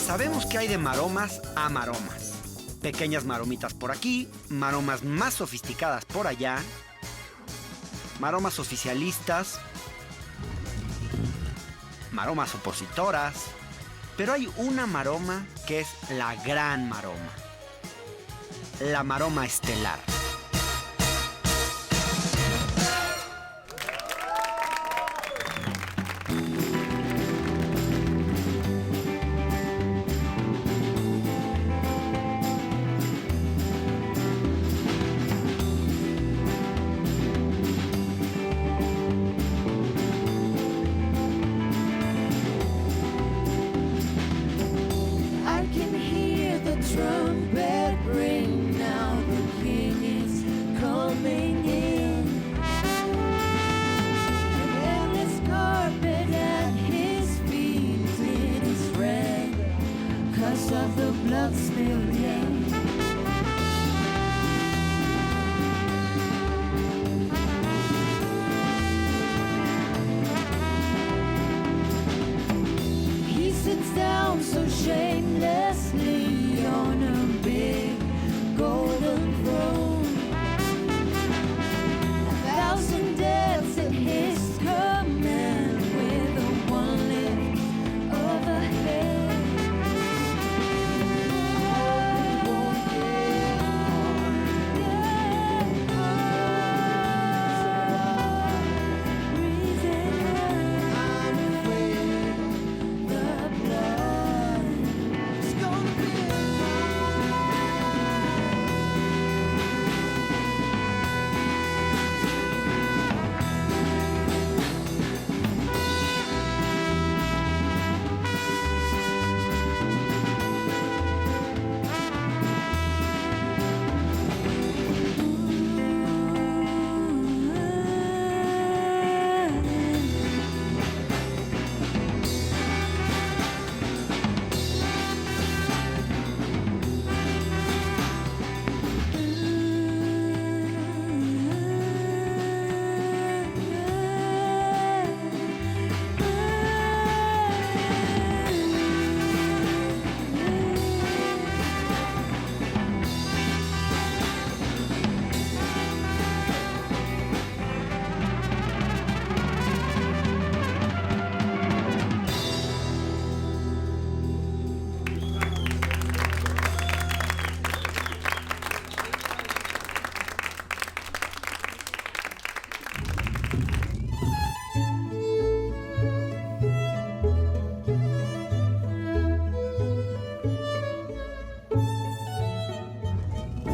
Sabemos que hay de maromas a maromas. Pequeñas maromitas por aquí, maromas más sofisticadas por allá, maromas oficialistas, maromas opositoras, pero hay una maroma que es la gran maroma, la maroma estelar.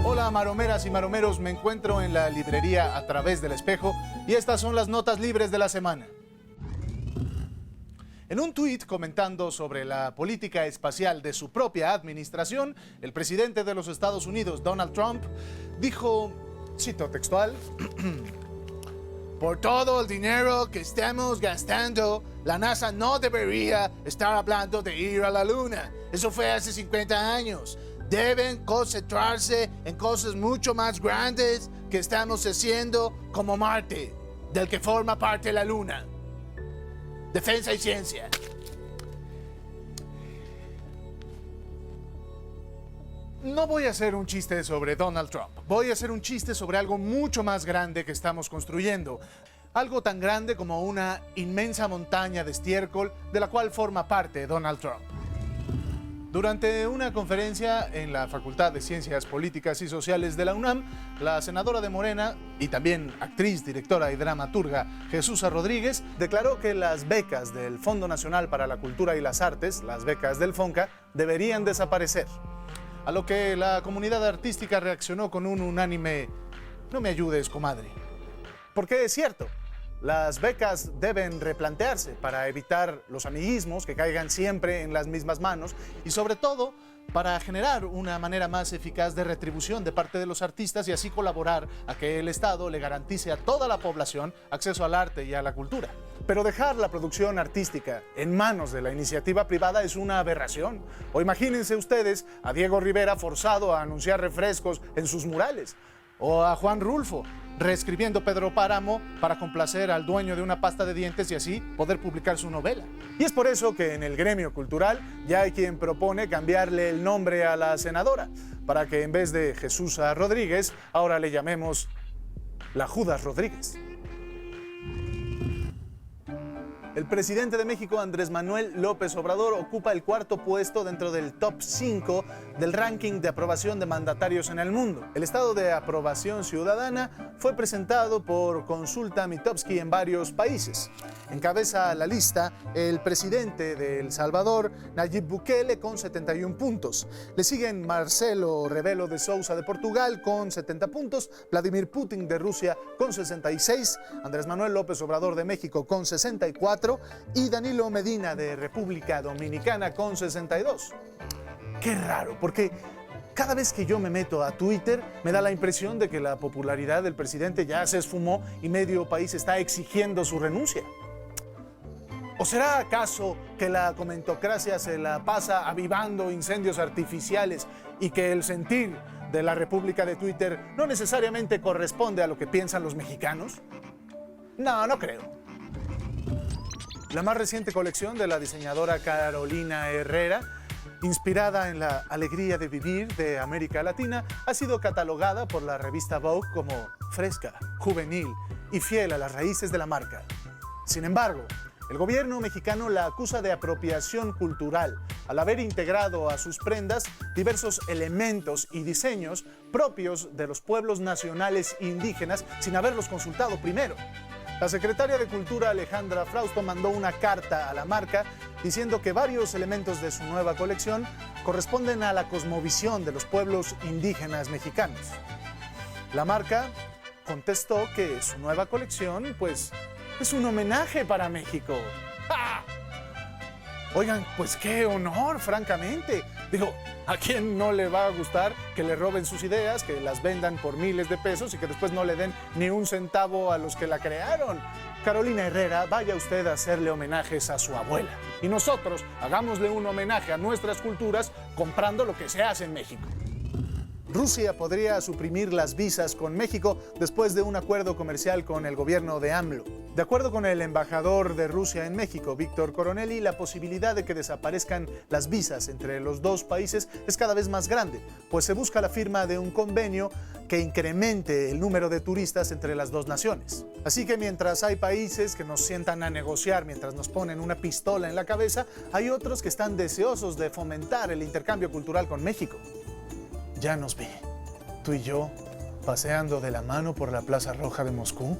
Hola maromeras y maromeros, me encuentro en la librería A Través del Espejo y estas son las notas libres de la semana. En un tuit comentando sobre la política espacial de su propia administración, el presidente de los Estados Unidos, Donald Trump, dijo, cito textual, por todo el dinero que estamos gastando, la NASA no debería estar hablando de ir a la Luna. Eso fue hace 50 años. Deben concentrarse en cosas mucho más grandes que estamos haciendo como Marte, del que forma parte la Luna. Defensa y ciencia. No voy a hacer un chiste sobre Donald Trump. Voy a hacer un chiste sobre algo mucho más grande que estamos construyendo. Algo tan grande como una inmensa montaña de estiércol de la cual forma parte Donald Trump. Durante una conferencia en la Facultad de Ciencias Políticas y Sociales de la UNAM, la senadora de Morena y también actriz, directora y dramaturga Jesús Rodríguez declaró que las becas del Fondo Nacional para la Cultura y las Artes, las becas del FONCA, deberían desaparecer. A lo que la comunidad artística reaccionó con un unánime "no me ayudes, comadre". Porque es cierto, las becas deben replantearse para evitar los amiguismos que caigan siempre en las mismas manos y sobre todo para generar una manera más eficaz de retribución de parte de los artistas y así colaborar a que el Estado le garantice a toda la población acceso al arte y a la cultura. Pero dejar la producción artística en manos de la iniciativa privada es una aberración. O imagínense ustedes a Diego Rivera forzado a anunciar refrescos en sus murales, o a Juan Rulfo reescribiendo Pedro Páramo para complacer al dueño de una pasta de dientes y así poder publicar su novela. Y es por eso que en el gremio cultural ya hay quien propone cambiarle el nombre a la senadora, para que en vez de Jesusa Rodríguez, ahora le llamemos la Judas Rodríguez. El presidente de México, Andrés Manuel López Obrador, ocupa el cuarto puesto dentro del top 5 del ranking de aprobación de mandatarios en el mundo. El estado de aprobación ciudadana fue presentado por Consulta Mitofsky en varios países. Encabeza la lista el presidente de El Salvador, Nayib Bukele, con 71 puntos. Le siguen Marcelo Rebelo de Sousa de Portugal con 70 puntos, Vladimir Putin de Rusia con 66, Andrés Manuel López Obrador de México con 64 y Danilo Medina de República Dominicana con 62. Qué raro, porque cada vez que yo me meto a Twitter me da la impresión de que la popularidad del presidente ya se esfumó y medio país está exigiendo su renuncia. ¿O será acaso que la comentocracia se la pasa avivando incendios artificiales y que el sentir de la República de Twitter no necesariamente corresponde a lo que piensan los mexicanos? No creo. La más reciente colección de la diseñadora Carolina Herrera, inspirada en la alegría de vivir de América Latina, ha sido catalogada por la revista Vogue como fresca, juvenil y fiel a las raíces de la marca. Sin embargo, el gobierno mexicano la acusa de apropiación cultural al haber integrado a sus prendas diversos elementos y diseños propios de los pueblos nacionales indígenas sin haberlos consultado primero. La secretaria de Cultura, Alejandra Frausto, mandó una carta a la marca diciendo que varios elementos de su nueva colección corresponden a la cosmovisión de los pueblos indígenas mexicanos. La marca contestó que su nueva colección, pues, es un homenaje para México. ¡Ah! Oigan, pues qué honor, francamente. Digo, ¿a quién no le va a gustar que le roben sus ideas, que las vendan por miles de pesos y que después no le den ni un centavo a los que la crearon? Carolina Herrera, vaya usted a hacerle homenajes a su abuela. Y nosotros hagámosle un homenaje a nuestras culturas comprando lo que se hace en México. Rusia podría suprimir las visas con México después de un acuerdo comercial con el gobierno de AMLO. De acuerdo con el embajador de Rusia en México, Víctor Coronelli, la posibilidad de que desaparezcan las visas entre los dos países es cada vez más grande, pues se busca la firma de un convenio que incremente el número de turistas entre las dos naciones. Así que mientras hay países que nos sientan a negociar mientras nos ponen una pistola en la cabeza, hay otros que están deseosos de fomentar el intercambio cultural con México. Ya nos vi, tú y yo, paseando de la mano por la Plaza Roja de Moscú.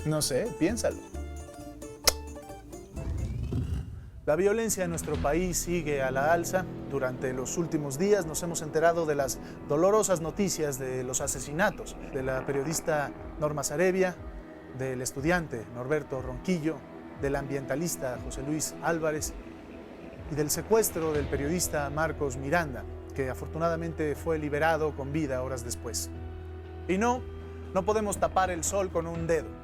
No sé, piénsalo. La violencia en nuestro país sigue a la alza. Durante los últimos días nos hemos enterado de las dolorosas noticias de los asesinatos de la periodista Norma Sarevia, del estudiante Norberto Ronquillo, del ambientalista José Luis Álvarez y del secuestro del periodista Marcos Miranda, que afortunadamente fue liberado con vida horas después. Y no podemos tapar el sol con un dedo.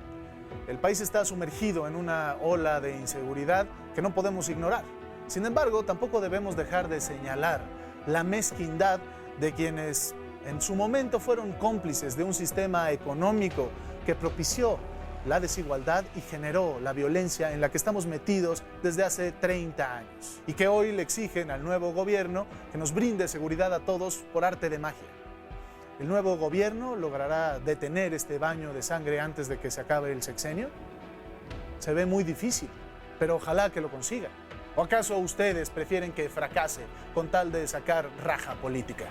El país está sumergido en una ola de inseguridad que no podemos ignorar. Sin embargo, tampoco debemos dejar de señalar la mezquindad de quienes en su momento fueron cómplices de un sistema económico que propició la desigualdad y generó la violencia en la que estamos metidos desde hace 30 años y que hoy le exigen al nuevo gobierno que nos brinde seguridad a todos por arte de magia. ¿El nuevo gobierno logrará detener este baño de sangre antes de que se acabe el sexenio? Se ve muy difícil, pero ojalá que lo consiga. ¿O acaso ustedes prefieren que fracase con tal de sacar raja política?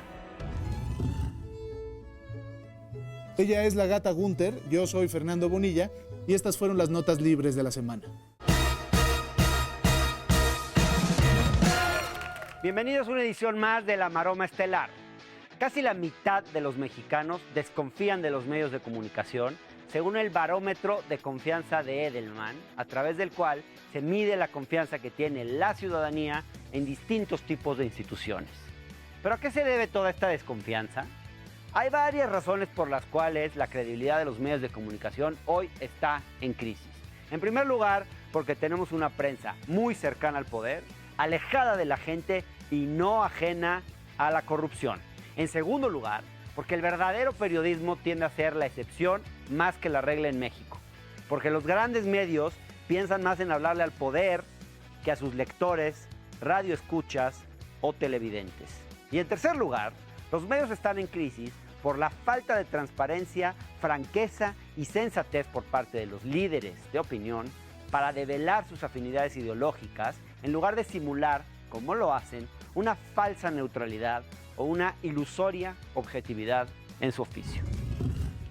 Ella es la Gata Gunther, yo soy Fernando Bonilla y estas fueron las notas libres de la semana. Bienvenidos a una edición más de La Maroma Estelar. Casi la mitad de los mexicanos desconfían de los medios de comunicación, según el barómetro de confianza de Edelman, a través del cual se mide la confianza que tiene la ciudadanía en distintos tipos de instituciones. ¿Pero a qué se debe toda esta desconfianza? Hay varias razones por las cuales la credibilidad de los medios de comunicación hoy está en crisis. En primer lugar, porque tenemos una prensa muy cercana al poder, alejada de la gente y no ajena a la corrupción. En segundo lugar, porque el verdadero periodismo tiende a ser la excepción más que la regla en México. Porque los grandes medios piensan más en hablarle al poder que a sus lectores, radioescuchas o televidentes. Y en tercer lugar, los medios están en crisis por la falta de transparencia, franqueza y sensatez por parte de los líderes de opinión para develar sus afinidades ideológicas en lugar de simular, como lo hacen, una falsa neutralidad o una ilusoria objetividad en su oficio.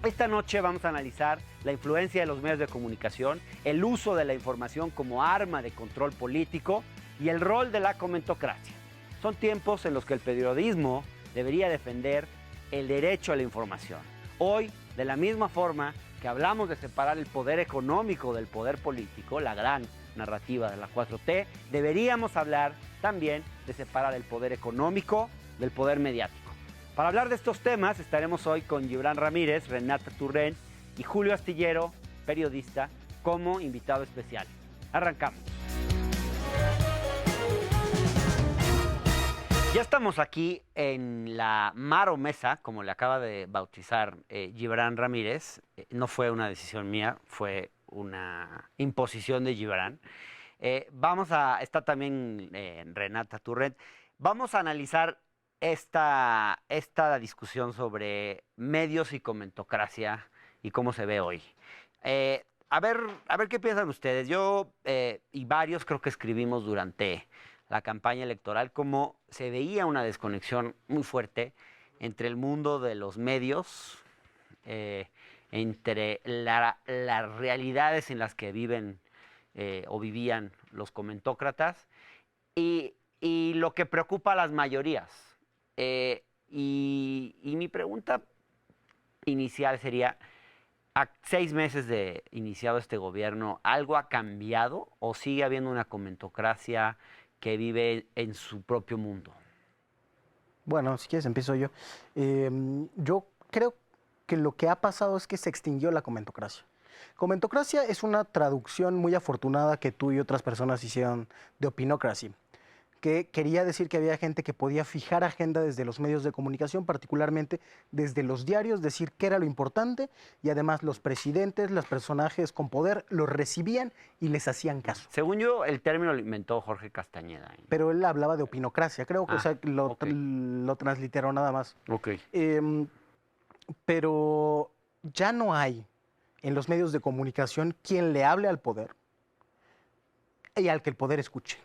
Esta noche vamos a analizar la influencia de los medios de comunicación, el uso de la información como arma de control político y el rol de la comentocracia. Son tiempos en los que el periodismo debería defender el derecho a la información. Hoy, de la misma forma que hablamos de separar el poder económico del poder político, la gran narrativa de la 4T, deberíamos hablar también de separar el poder económico del poder mediático. Para hablar de estos temas estaremos hoy con Gibran Ramírez, Renata Turrent y Julio Astillero, periodista, como invitado especial. Arrancamos. Ya estamos aquí en la Maro Mesa, como le acaba de bautizar Gibran Ramírez. No fue una decisión mía, fue una imposición de Gibran. Está también Renata Turrent. Vamos a analizar esta discusión sobre medios y comentocracia y cómo se ve hoy. A ver qué piensan ustedes. Yo y varios creo que escribimos durante la campaña electoral cómo se veía una desconexión muy fuerte entre el mundo de los medios, entre las realidades en las que viven o vivían los comentócratas y lo que preocupa a las mayorías. Y mi pregunta inicial sería, a 6 meses de iniciado este gobierno, ¿algo ha cambiado o sigue habiendo una comentocracia que vive en su propio mundo? Bueno, si quieres empiezo yo. Yo creo que lo que ha pasado es que se extinguió la comentocracia. Comentocracia es una traducción muy afortunada que tú y otras personas hicieron de opinocracy, que quería decir que había gente que podía fijar agenda desde los medios de comunicación, particularmente desde los diarios, decir qué era lo importante, y además los presidentes, los personajes con poder, los recibían y les hacían caso. Según yo, el término lo inventó Jorge Castañeda. Pero él hablaba de opinocracia, creo que okay. lo transliteró nada más. Ok. Pero ya no hay en los medios de comunicación quien le hable al poder y al que el poder escuche.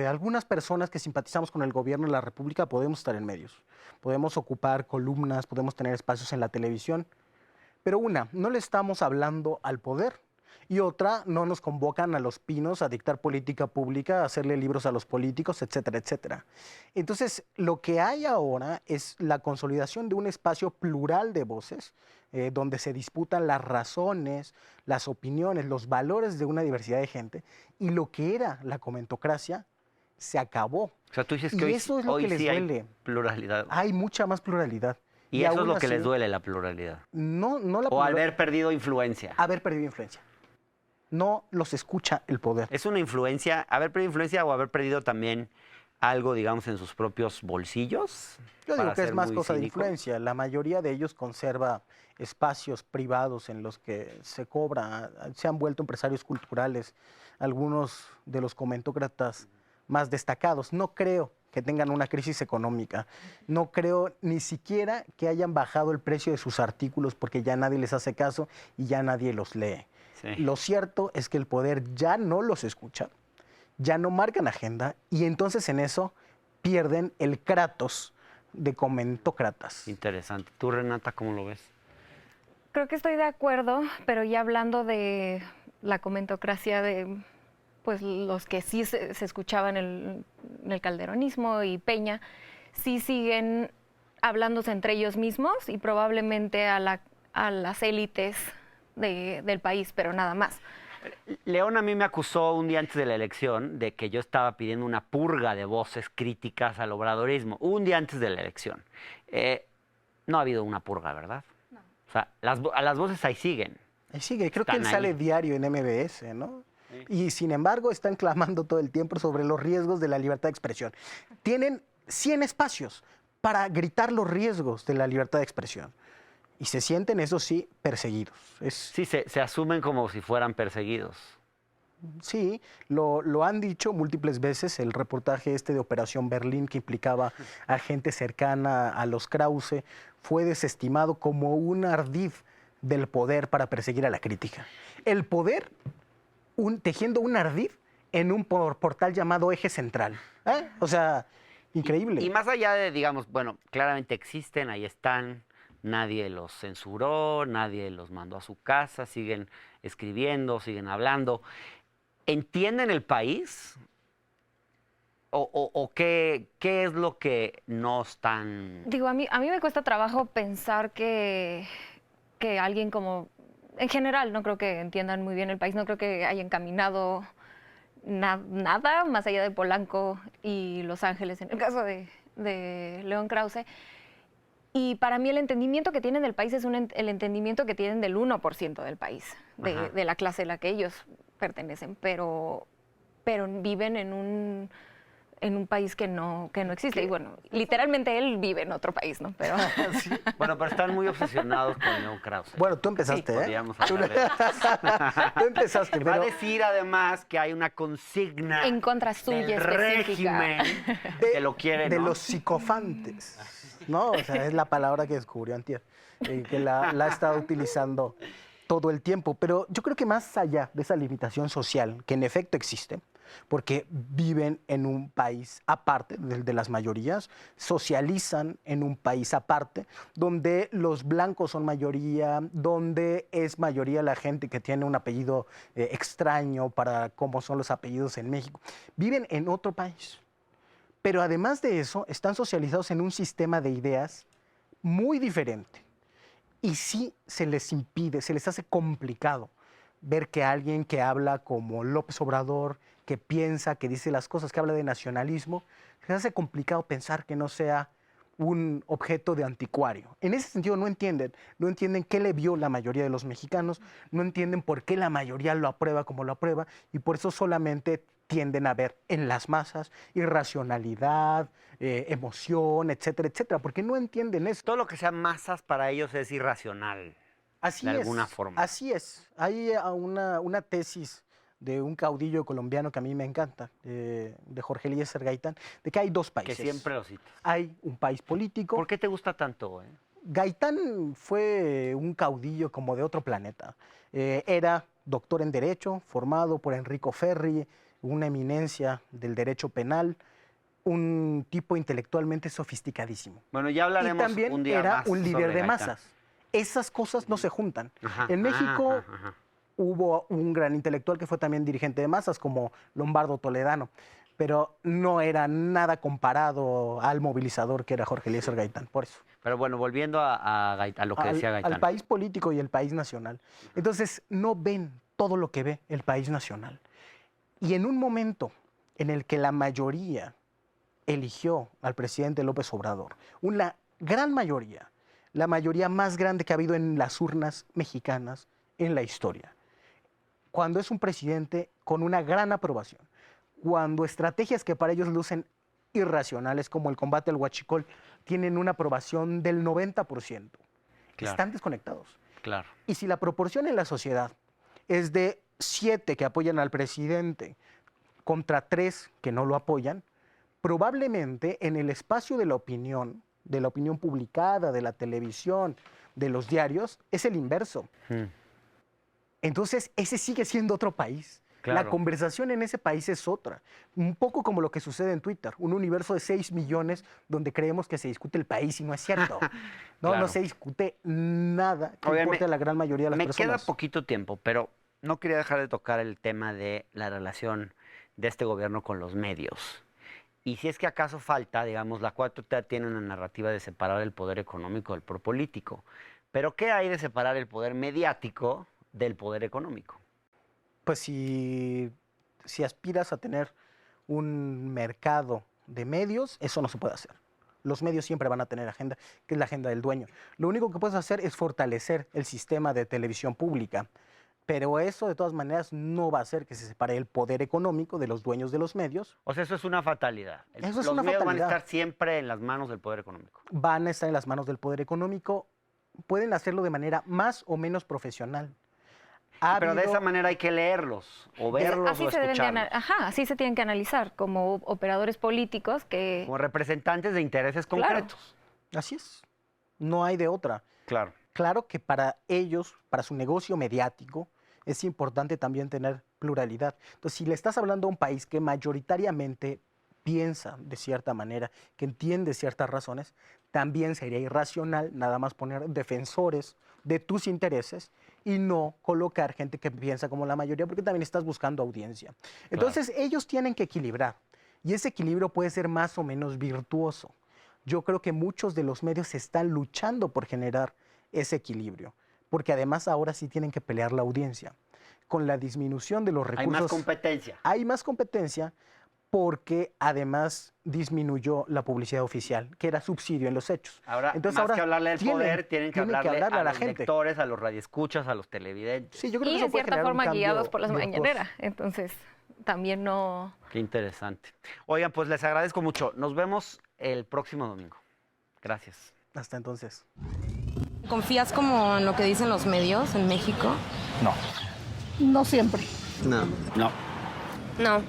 Algunas personas que simpatizamos con el gobierno de la República podemos estar en medios, podemos ocupar columnas, podemos tener espacios en la televisión, pero una, no le estamos hablando al poder, y otra, no nos convocan a los pinos a dictar política pública, a hacerle libros a los políticos, etcétera, etcétera. Entonces, lo que hay ahora es la consolidación de un espacio plural de voces, donde se disputan las razones, las opiniones, los valores de una diversidad de gente, y lo que era la comentocracia se acabó. O sea, tú dices y que eso es lo que les sí duele. hay pluralidad. Hay mucha más pluralidad. Y eso es lo que así, les duele, la pluralidad. No la o haber perdido influencia. Haber perdido influencia. No los escucha el poder. ¿Es una influencia, haber perdido influencia o haber perdido también algo, digamos, en sus propios bolsillos? Yo digo que es más cosa de influencia. La mayoría de ellos conserva espacios privados en los que se cobra, se han vuelto empresarios culturales, algunos de los comentócratas más destacados. No creo que tengan una crisis económica. No creo ni siquiera que hayan bajado el precio de sus artículos porque ya nadie les hace caso y ya nadie los lee. Sí. Lo cierto es que el poder ya no los escucha, ya no marcan agenda y entonces en eso pierden el kratos de comentócratas. Interesante. ¿Tú, Renata, cómo lo ves? Creo que estoy de acuerdo, pero ya hablando de la comentocracia de pues los que sí se escuchaban en el calderonismo y Peña, sí siguen hablándose entre ellos mismos y probablemente a las élites del país, pero nada más. León a mí me acusó un día antes de la elección de que yo estaba pidiendo una purga de voces críticas al obradorismo, un día antes de la elección. No ha habido una purga, ¿verdad? No. O sea, las voces ahí siguen. Ahí sigue, creo que Están él ahí. sale diario en MBS, ¿no? Sí. Y sin embargo están clamando todo el tiempo sobre los riesgos de la libertad de expresión. Tienen 100 espacios para gritar los riesgos de la libertad de expresión. Y se sienten, eso sí, perseguidos. Sí, se asumen como si fueran perseguidos. Sí, lo han dicho múltiples veces, el reportaje de Operación Berlín, que implicaba a gente cercana a los Krause, fue desestimado como un ardid del poder para perseguir a la crítica. El poder tejiendo un ardid en un portal llamado Eje Central. O sea, increíble. Y más allá de, digamos, bueno, claramente existen, ahí están, nadie los censuró, nadie los mandó a su casa, siguen escribiendo, siguen hablando. ¿Entienden el país? ¿O qué es lo que no están...? Digo, a mí me cuesta trabajo pensar que alguien como... En general, no creo que entiendan muy bien el país, no creo que hayan caminado nada más allá de Polanco y Los Ángeles, en el caso de León Krause. Y para mí el entendimiento que tienen del país es el entendimiento que tienen del 1% del país, de la clase a la que ellos pertenecen, pero viven en un país que no existe. ¿Qué? Y bueno, literalmente él vive en otro país, ¿no? Pero... Sí. Bueno, pero están muy obsesionados con León Krause. Bueno, tú empezaste, sí, podríamos hablar de eso. Tú empezaste, Va a decir además que hay una consigna en contra suya del específica. régimen que lo quiere, de ¿no? los psicofantes, ¿no? O sea, es la palabra que descubrió antier, que la ha estado utilizando todo el tiempo. Pero yo creo que más allá de esa limitación social, que en efecto existe, porque viven en un país aparte de las mayorías, socializan en un país aparte, donde los blancos son mayoría, donde es mayoría la gente que tiene un apellido extraño para cómo son los apellidos en México. Viven en otro país. Pero además de eso, están socializados en un sistema de ideas muy diferente. Y sí se les impide, se les hace complicado ver que alguien que habla como López Obrador, que piensa, que dice las cosas, que habla de nacionalismo, se les hace complicado pensar que no sea un objeto de anticuario. En ese sentido no entienden qué le vio la mayoría de los mexicanos, no entienden por qué la mayoría lo aprueba como lo aprueba, y por eso solamente tienden a ver en las masas irracionalidad, emoción, etcétera, etcétera, porque no entienden eso. Todo lo que sea masas para ellos es irracional. Así de es, alguna forma. Así es. Hay una tesis de un caudillo colombiano que a mí me encanta, de Jorge Eliezer Gaitán, de que hay dos países. Que siempre lo citas. Hay un país político. ¿Por qué te gusta tanto? Gaitán fue un caudillo como de otro planeta. Era doctor en Derecho, formado por Enrico Ferri, una eminencia del derecho penal, un tipo intelectualmente sofisticadísimo. Bueno, ya hablaremos y también un día era más un líder sobre de Gaitán. masas. Esas cosas no se juntan. En México hubo un gran intelectual que fue también dirigente de masas, como Lombardo Toledano, pero no era nada comparado al movilizador que era Jorge Eliezer Gaitán, por eso. Pero bueno, volviendo a lo que decía Gaitán. Al país político y el país nacional. Entonces, no ven todo lo que ve el país nacional. Y en un momento en el que la mayoría eligió al presidente López Obrador, una gran mayoría, la mayoría más grande que ha habido en las urnas mexicanas en la historia, cuando es un presidente con una gran aprobación, cuando estrategias que para ellos lucen irracionales, como el combate al huachicol, tienen una aprobación del 90%, Claro. Están desconectados. Claro. Y si la proporción en la sociedad es de 7 que apoyan al presidente contra 3 que no lo apoyan, probablemente en el espacio de la opinión publicada, de la televisión, de los diarios, es el inverso. Entonces, ese sigue siendo otro país. Claro. La conversación en ese país es otra. Un poco como lo que sucede en Twitter, un universo de 6 millones donde creemos que se discute el país y no es cierto. No, Claro. no se discute nada que Oigan, importe a la gran mayoría de las personas. Me queda poquito tiempo, pero no quería dejar de tocar el tema de la relación de este gobierno con los medios. Y si es que acaso falta, digamos, la 4T tiene una narrativa de separar el poder económico del poder político. Pero ¿qué hay de separar el poder mediático del poder económico? Pues si aspiras a tener un mercado de medios, eso no se puede hacer. Los medios siempre van a tener agenda, que es la agenda del dueño. Lo único que puedes hacer es fortalecer el sistema de televisión pública, pero eso de todas maneras no va a hacer que se separe el poder económico de los dueños de los medios. O sea, eso es una fatalidad. Eso es los una medios van a fatalidad. estar siempre en las manos del poder económico. Van a estar en las manos del poder económico, pueden hacerlo de manera más o menos profesional. Pero de esa manera hay que leerlos, o verlos, Así o se deben de escucharlos. así se tienen que analizar como operadores políticos que... Como representantes de intereses Claro. concretos. Así es, no hay de otra. Claro. Claro que para ellos, para su negocio mediático, es importante también tener pluralidad. Entonces, si le estás hablando a un país que mayoritariamente piensa de cierta manera, que entiende ciertas razones, también sería irracional nada más poner defensores de tus intereses y no colocar gente que piensa como la mayoría, porque también estás buscando audiencia. Entonces, ellos tienen que equilibrar, y ese equilibrio puede ser más o menos virtuoso. Yo creo que muchos de los medios están luchando por generar ese equilibrio, porque además ahora sí tienen que pelear la audiencia. Con la disminución de los Hay recursos... más competencia. Hay más competencia porque además disminuyó la publicidad oficial, que era subsidio en los hechos. Ahora, Entonces, más ahora que hablarle al poder, tienen que hablarle a la los gente. lectores, a los radioescuchas, a los televidentes. Sí, yo creo Y que eso en puede cierta generar un forma cambio guiados por las virtuoso. mañaneras. Entonces, también no... Qué interesante. Oigan, pues les agradezco mucho. Nos vemos el próximo domingo. Gracias. Hasta entonces. ¿Confías como en lo que dicen los medios en México? No siempre. No. No,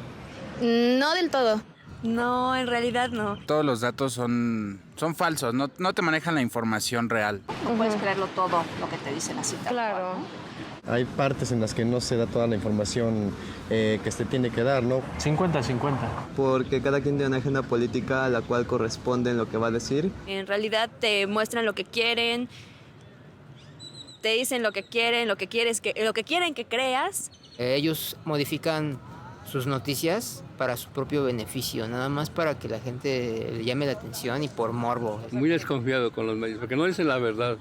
no del todo. No, en realidad no. Todos los datos son falsos, no te manejan la información real. No puedes creerlo todo lo que te dicen así. tal Claro. cual, ¿no? Hay partes en las que no se da toda la información que se tiene que dar, ¿no? 50-50. Porque cada quien tiene una agenda política a la cual corresponde en lo que va a decir. En realidad te muestran lo que quieren, te dicen lo que quieren, lo que quieren que creas. Ellos modifican sus noticias para su propio beneficio, nada más para que la gente le llame la atención y por morbo. Muy desconfiado con los medios, porque no dicen la verdad.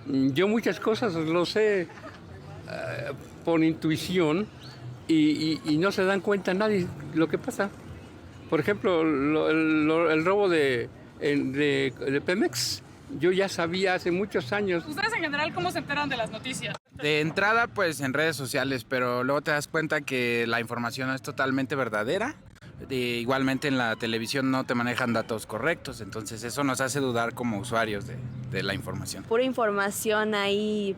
Yo muchas cosas lo sé por intuición y no se dan cuenta nadie lo que pasa. Por ejemplo, el robo de Pemex, yo ya sabía hace muchos años. ¿Ustedes en general cómo se enteran de las noticias? De entrada, pues en redes sociales, pero luego te das cuenta que la información no es totalmente verdadera. Igualmente en la televisión no te manejan datos correctos, entonces eso nos hace dudar como usuarios de la información. Pura información ahí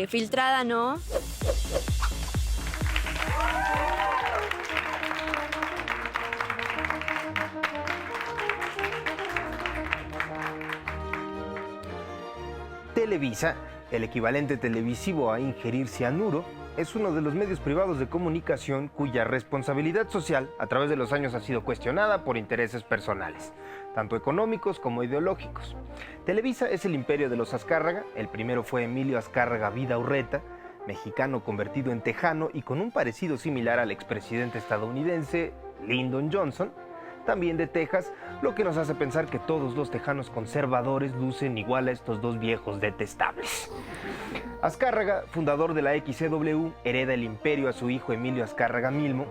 filtrada, ¿no? Televisa, el equivalente televisivo a ingerir cianuro, es uno de los medios privados de comunicación cuya responsabilidad social a través de los años ha sido cuestionada por intereses personales, tanto económicos como ideológicos. Televisa es el imperio de los Azcárraga. El primero fue Emilio Azcárraga Vidaurreta, mexicano convertido en tejano y con un parecido similar al expresidente estadounidense Lyndon Johnson, también de Texas, lo que nos hace pensar que todos los tejanos conservadores lucen igual a estos dos viejos detestables. Azcárraga, fundador de la XCW, hereda el imperio a su hijo Emilio Azcárraga Milmo.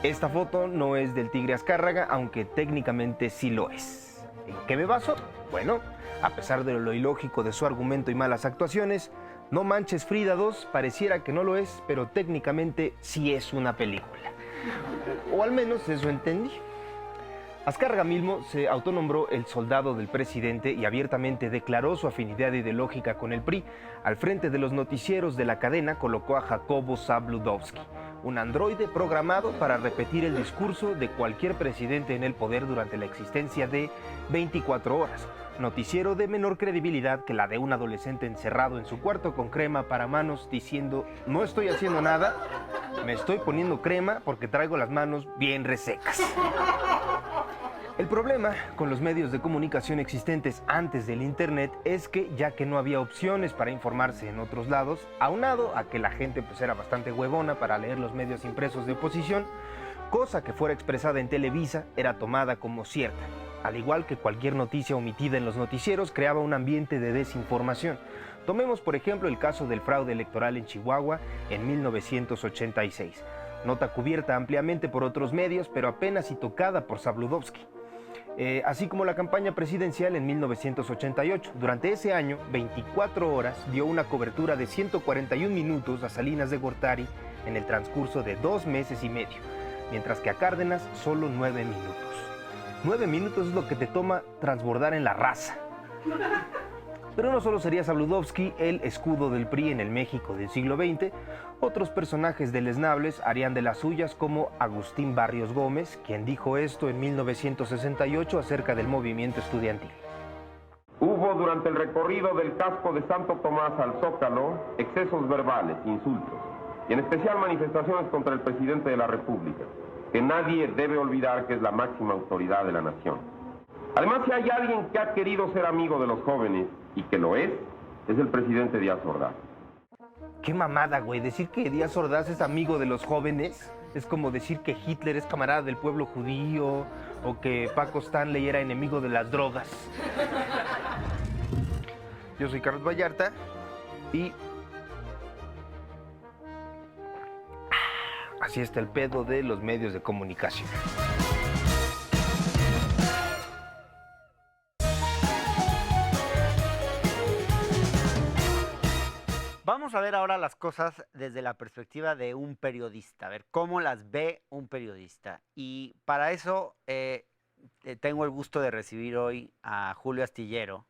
Esta foto no es del tigre Azcárraga, aunque técnicamente sí lo es. ¿En qué me baso? Bueno, a pesar de lo ilógico de su argumento y malas actuaciones, No Manches Frida 2 pareciera que no lo es, pero técnicamente sí es una película. O al menos eso entendí. Azcárraga Milmo se autonombró el soldado del presidente y abiertamente declaró su afinidad ideológica con el PRI. Al frente de los noticieros de la cadena colocó a Jacobo Zabludovsky, un androide programado para repetir el discurso de cualquier presidente en el poder durante la existencia de 24 horas. Noticiero de menor credibilidad que la de un adolescente encerrado en su cuarto con crema para manos diciendo: no estoy haciendo nada, me estoy poniendo crema porque traigo las manos bien resecas. El problema con los medios de comunicación existentes antes del Internet es que, ya que no había opciones para informarse en otros lados, aunado a que la gente pues era bastante huevona para leer los medios impresos de oposición, cosa que fuera expresada en Televisa era tomada como cierta. al igual que cualquier noticia omitida en los noticieros, creaba un ambiente de desinformación. Tomemos, por ejemplo, el caso del fraude electoral en Chihuahua en 1986. Nota cubierta ampliamente por otros medios, pero apenas si tocada por Zabludovsky. Así como la campaña presidencial en 1988. Durante ese año, 24 horas dio una cobertura de 141 minutos a Salinas de Gortari en el transcurso de 2 meses y medio, mientras que a Cárdenas solo 9 minutos. 9 minutos es lo que te toma transbordar en la raza. Pero no solo sería Zabludovsky el escudo del PRI en el México del siglo XX, otros personajes deleznables harían de las suyas, como Agustín Barrios Gómez, quien dijo esto en 1968 acerca del movimiento estudiantil. Hubo durante el recorrido del casco de Santo Tomás al Zócalo excesos verbales, insultos, y en especial manifestaciones contra el presidente de la República, que nadie debe olvidar que es la máxima autoridad de la nación. Además, si hay alguien que ha querido ser amigo de los jóvenes, y que lo es el presidente Díaz Ordaz. Qué mamada, güey. Decir que Díaz Ordaz es amigo de los jóvenes es como decir que Hitler es camarada del pueblo judío o que Paco Stanley era enemigo de las drogas. Yo soy Carlos Vallarta y así está el pedo de los medios de comunicación. Vamos a ver ahora las cosas desde la perspectiva de un periodista, a ver cómo las ve un periodista. Y para eso tengo el gusto de recibir hoy a Julio Astillero,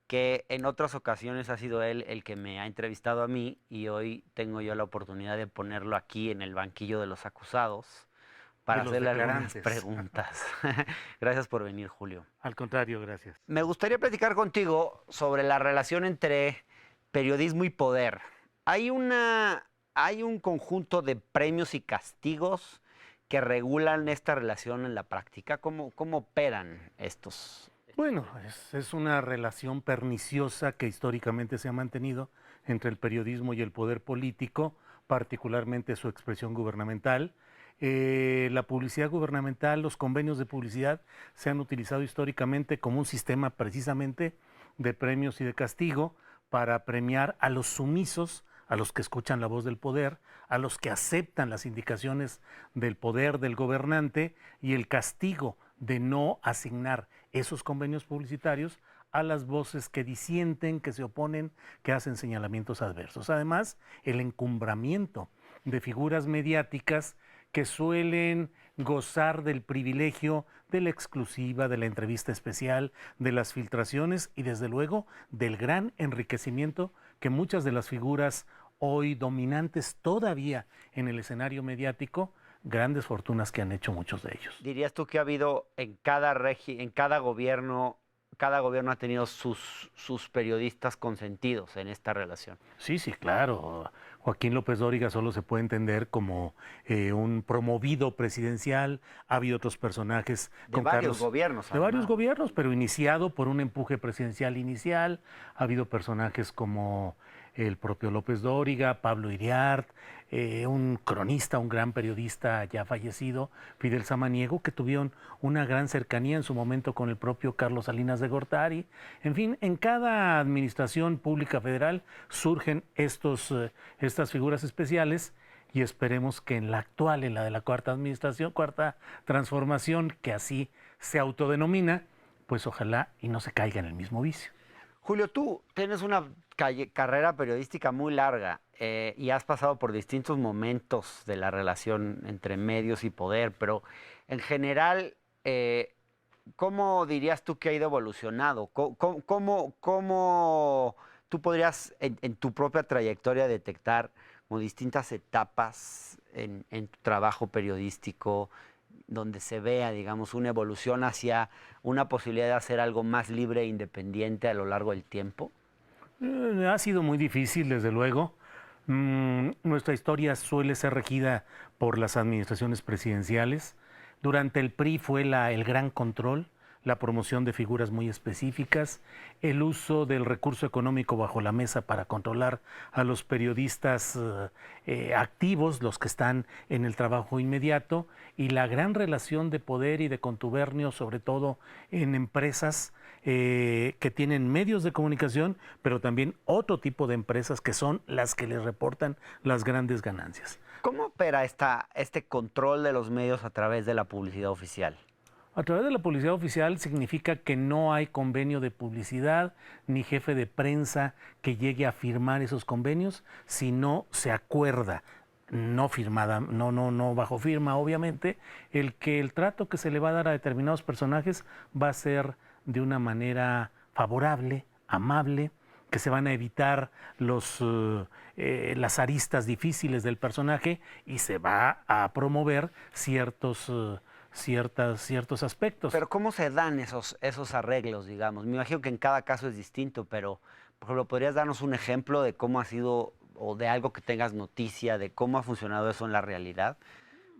que en otras ocasiones ha sido él el que me ha entrevistado a mí y hoy tengo yo la oportunidad de ponerlo aquí en el banquillo de los acusados para hacerle algunas preguntas. Gracias por venir, Julio. Al contrario, gracias. Me gustaría platicar contigo sobre la relación entre periodismo y poder. Hay un conjunto de premios y castigos que regulan esta relación en la práctica. ¿Cómo operan estos? Bueno, es una relación perniciosa que históricamente se ha mantenido entre el periodismo y el poder político, particularmente su expresión gubernamental. La publicidad gubernamental, los convenios de publicidad se han utilizado históricamente como un sistema precisamente de premios y de castigo para premiar a los sumisos, a los que escuchan la voz del poder, a los que aceptan las indicaciones del poder del gobernante, y el castigo de no asignar esos convenios publicitarios a las voces que disienten, que se oponen, que hacen señalamientos adversos. Además, el encumbramiento de figuras mediáticas que suelen gozar del privilegio de la exclusiva, de la entrevista especial, de las filtraciones y desde luego del gran enriquecimiento que muchas de las figuras hoy dominantes todavía en el escenario mediático, grandes fortunas que han hecho muchos de ellos. ¿Dirías tú que ha habido en cada gobierno ha tenido sus periodistas consentidos en esta relación? Sí, claro. Joaquín López Dóriga solo se puede entender como un promovido presidencial. Ha habido otros personajes de varios gobiernos. De varios gobiernos, pero iniciado por un empuje presidencial inicial. Ha habido personajes como el propio López Dóriga, Pablo Iriart, un cronista, un gran periodista ya fallecido, Fidel Samaniego, que tuvieron una gran cercanía en su momento con el propio Carlos Salinas de Gortari. En fin, en cada administración pública federal surgen estas figuras especiales y esperemos que en la actual, en la de la cuarta transformación, que así se autodenomina, pues ojalá y no se caiga en el mismo vicio. Julio, tú tienes una carrera periodística muy larga y has pasado por distintos momentos de la relación entre medios y poder, pero en general, ¿cómo dirías tú que ha ido evolucionando? ¿Cómo tú podrías en tu propia trayectoria detectar como distintas etapas en tu trabajo periodístico donde se vea, digamos, una evolución hacia una posibilidad de hacer algo más libre e independiente a lo largo del tiempo? Ha sido muy difícil, desde luego. Nuestra historia suele ser regida por las administraciones presidenciales. Durante el PRI fue el gran control la promoción de figuras muy específicas, el uso del recurso económico bajo la mesa para controlar a los periodistas activos, los que están en el trabajo inmediato, y la gran relación de poder y de contubernio, sobre todo en empresas que tienen medios de comunicación, pero también otro tipo de empresas que son las que les reportan las grandes ganancias. ¿Cómo opera este control de los medios a través de la publicidad oficial? A través de la publicidad oficial significa que no hay convenio de publicidad ni jefe de prensa que llegue a firmar esos convenios si no se acuerda, no firmada, no bajo firma, obviamente, el trato que se le va a dar a determinados personajes va a ser de una manera favorable, amable, que se van a evitar las aristas difíciles del personaje y se va a promover ciertos aspectos. Pero ¿cómo se dan esos arreglos, digamos? Me imagino que en cada caso es distinto, pero, por ejemplo, ¿podrías darnos un ejemplo de cómo ha sido, o de algo que tengas noticia, de cómo ha funcionado eso en la realidad?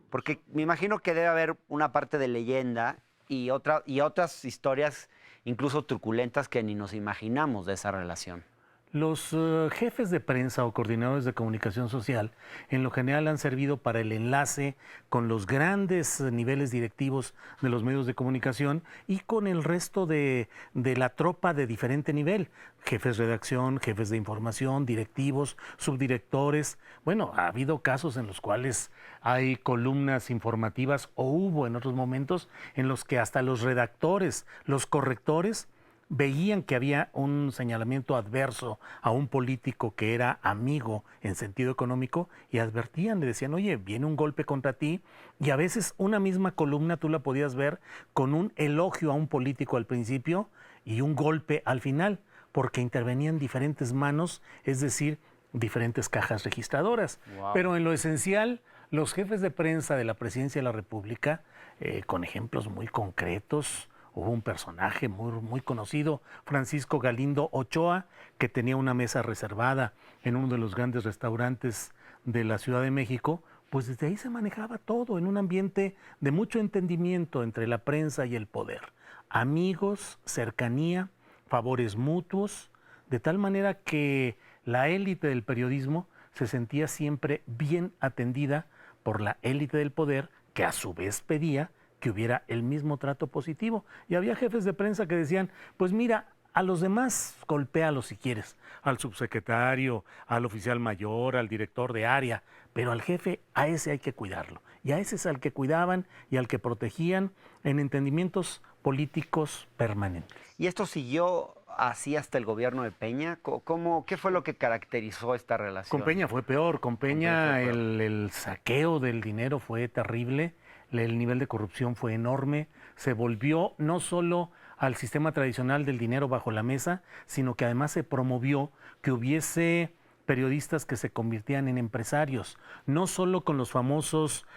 Porque me imagino que debe haber una parte de leyenda y otras historias incluso truculentas que ni nos imaginamos de esa relación. Los jefes de prensa o coordinadores de comunicación social en lo general han servido para el enlace con los grandes niveles directivos de los medios de comunicación y con el resto de la tropa de diferente nivel, jefes de redacción, jefes de información, directivos, subdirectores. Bueno, ha habido casos en los cuales hay columnas informativas, o hubo en otros momentos en los que hasta los redactores, los correctores, veían que había un señalamiento adverso a un político que era amigo en sentido económico y advertían, le decían, oye, viene un golpe contra ti, y a veces una misma columna tú la podías ver con un elogio a un político al principio y un golpe al final, porque intervenían diferentes manos, es decir, diferentes cajas registradoras. Wow. Pero en lo esencial, los jefes de prensa de la Presidencia de la República, con ejemplos muy concretos, hubo un personaje muy conocido, Francisco Galindo Ochoa, que tenía una mesa reservada en uno de los grandes restaurantes de la Ciudad de México. Pues desde ahí se manejaba todo en un ambiente de mucho entendimiento entre la prensa y el poder. Amigos, cercanía, favores mutuos, de tal manera que la élite del periodismo se sentía siempre bien atendida por la élite del poder, que a su vez pedía que hubiera el mismo trato positivo. Y había jefes de prensa que decían, pues mira, a los demás golpéalos si quieres, al subsecretario, al oficial mayor, al director de área, pero al jefe, a ese hay que cuidarlo. Y a ese es al que cuidaban y al que protegían en entendimientos políticos permanentes. ¿Y esto siguió así hasta el gobierno de Peña? ¿Qué fue lo que caracterizó esta relación? Con Peña fue peor. Con Peña el saqueo del dinero fue terrible. El nivel de corrupción fue enorme, se volvió no solo al sistema tradicional del dinero bajo la mesa, sino que además se promovió que hubiese periodistas que se convirtieran en empresarios, no solo con los famosos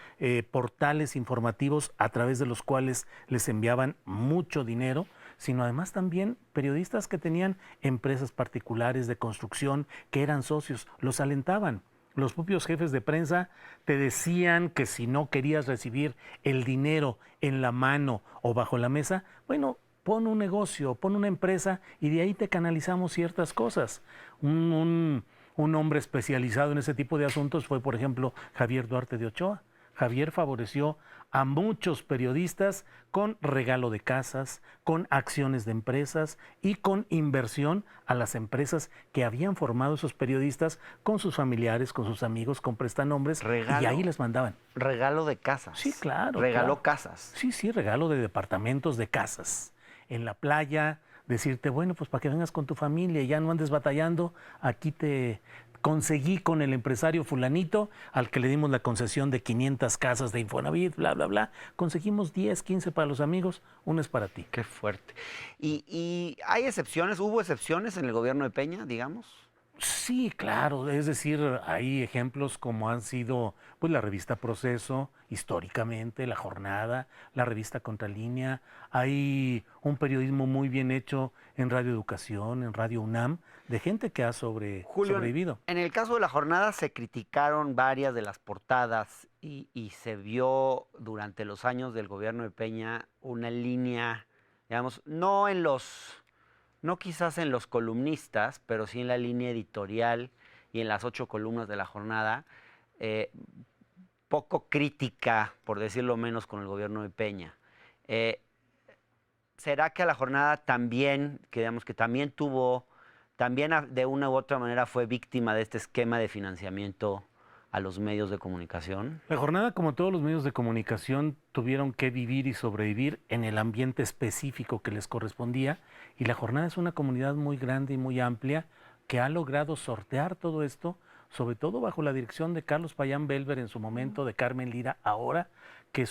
portales informativos a través de los cuales les enviaban mucho dinero, sino además también periodistas que tenían empresas particulares de construcción, que eran socios, los alentaban. Los propios jefes de prensa te decían que si no querías recibir el dinero en la mano o bajo la mesa, bueno, pon un negocio, pon una empresa y de ahí te canalizamos ciertas cosas. Un hombre especializado en ese tipo de asuntos fue, por ejemplo, Javier Duarte de Ochoa. Javier favoreció a muchos periodistas con regalo de casas, con acciones de empresas y con inversión a las empresas que habían formado esos periodistas con sus familiares, con sus amigos, con prestanombres, y ahí les mandaban. Regalo de casas. Sí, claro. Regaló claro. casas. Sí, regalo de departamentos, de casas. En la playa, decirte, bueno, pues para que vengas con tu familia y ya no andes batallando, aquí te conseguí con el empresario fulanito, al que le dimos la concesión de 500 casas de Infonavit, bla, bla, bla. Conseguimos 10, 15 para los amigos, uno es para ti. Qué fuerte. ¿Y hay excepciones? ¿Hubo excepciones en el gobierno de Peña, digamos? Sí, claro. Es decir, hay ejemplos como han sido pues la revista Proceso, históricamente, La Jornada, la revista Contralínea. Hay un periodismo muy bien hecho en Radio Educación, en Radio UNAM, de gente que ha sobrevivido. En el caso de La Jornada se criticaron varias de las portadas y se vio durante los años del gobierno de Peña una línea digamos, no quizás en los columnistas, pero sí en la línea editorial y en las 8 columnas de La Jornada, poco crítica, por decirlo menos, con el gobierno de Peña. ¿Será que a La Jornada también, que digamos que también de una u otra manera fue víctima de este esquema de financiamiento a los medios de comunicación? La Jornada, como todos los medios de comunicación, tuvieron que vivir y sobrevivir en el ambiente específico que les correspondía, y La Jornada es una comunidad muy grande y muy amplia que ha logrado sortear todo esto, sobre todo bajo la dirección de Carlos Payán Belver en su momento, de Carmen Lira ahora, que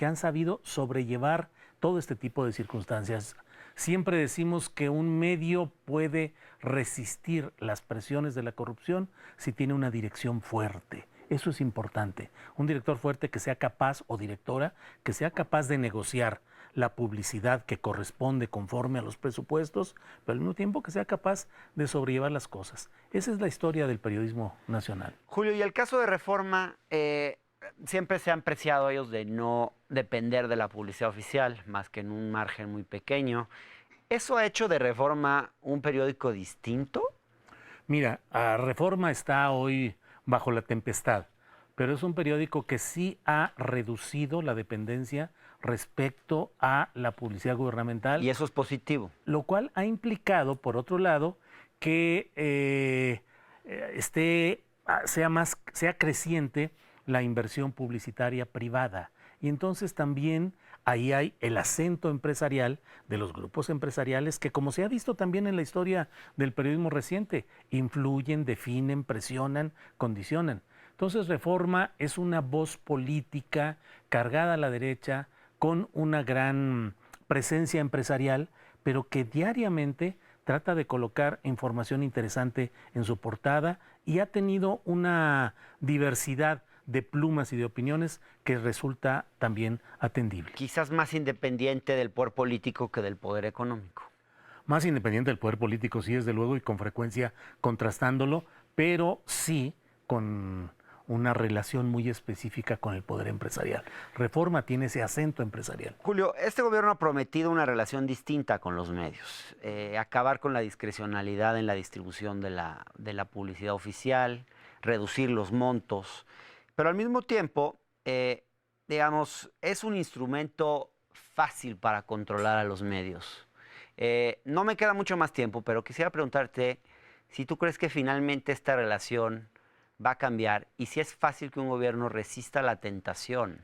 han sabido sobrellevar todo este tipo de circunstancias. Siempre decimos que un medio puede resistir las presiones de la corrupción si tiene una dirección fuerte. Eso es importante. Un director fuerte que sea capaz, o directora, que sea capaz de negociar la publicidad que corresponde conforme a los presupuestos, pero al mismo tiempo que sea capaz de sobrellevar las cosas. Esa es la historia del periodismo nacional. Julio, y el caso de Reforma, siempre se han preciado ellos de no depender de la publicidad oficial, más que en un margen muy pequeño. ¿Eso ha hecho de Reforma un periódico distinto? Mira, Reforma está hoy bajo la tempestad, pero es un periódico que sí ha reducido la dependencia respecto a la publicidad gubernamental. Y eso es positivo. Lo cual ha implicado, por otro lado, que sea creciente la inversión publicitaria privada. Y entonces también ahí hay el acento empresarial de los grupos empresariales que, como se ha visto también en la historia del periodismo reciente, influyen, definen, presionan, condicionan. Entonces Reforma es una voz política cargada a la derecha, con una gran presencia empresarial, pero que diariamente trata de colocar información interesante en su portada y ha tenido una diversidad de plumas y de opiniones que resulta también atendible. Quizás más independiente del poder político que del poder económico. Más independiente del poder político, sí, desde luego, y con frecuencia contrastándolo, pero sí con una relación muy específica con el poder empresarial. Reforma tiene ese acento empresarial. Julio, este gobierno ha prometido una relación distinta con los medios, acabar con la discrecionalidad en la distribución de la publicidad oficial, reducir los montos, pero al mismo tiempo, digamos, es un instrumento fácil para controlar a los medios. No me queda mucho más tiempo, pero quisiera preguntarte si tú crees que finalmente esta relación va a cambiar y si es fácil que un gobierno resista la tentación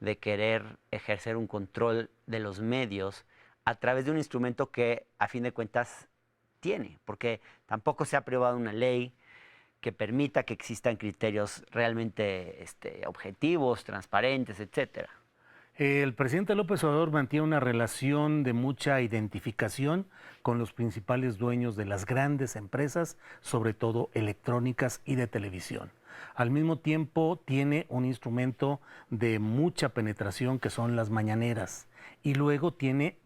de querer ejercer un control de los medios a través de un instrumento que a fin de cuentas tiene, porque tampoco se ha aprobado una ley que permita que existan criterios realmente objetivos, transparentes, etcétera. El presidente López Obrador mantiene una relación de mucha identificación con los principales dueños de las grandes empresas, sobre todo electrónicas y de televisión. Al mismo tiempo tiene un instrumento de mucha penetración que son las mañaneras, y luego tiene,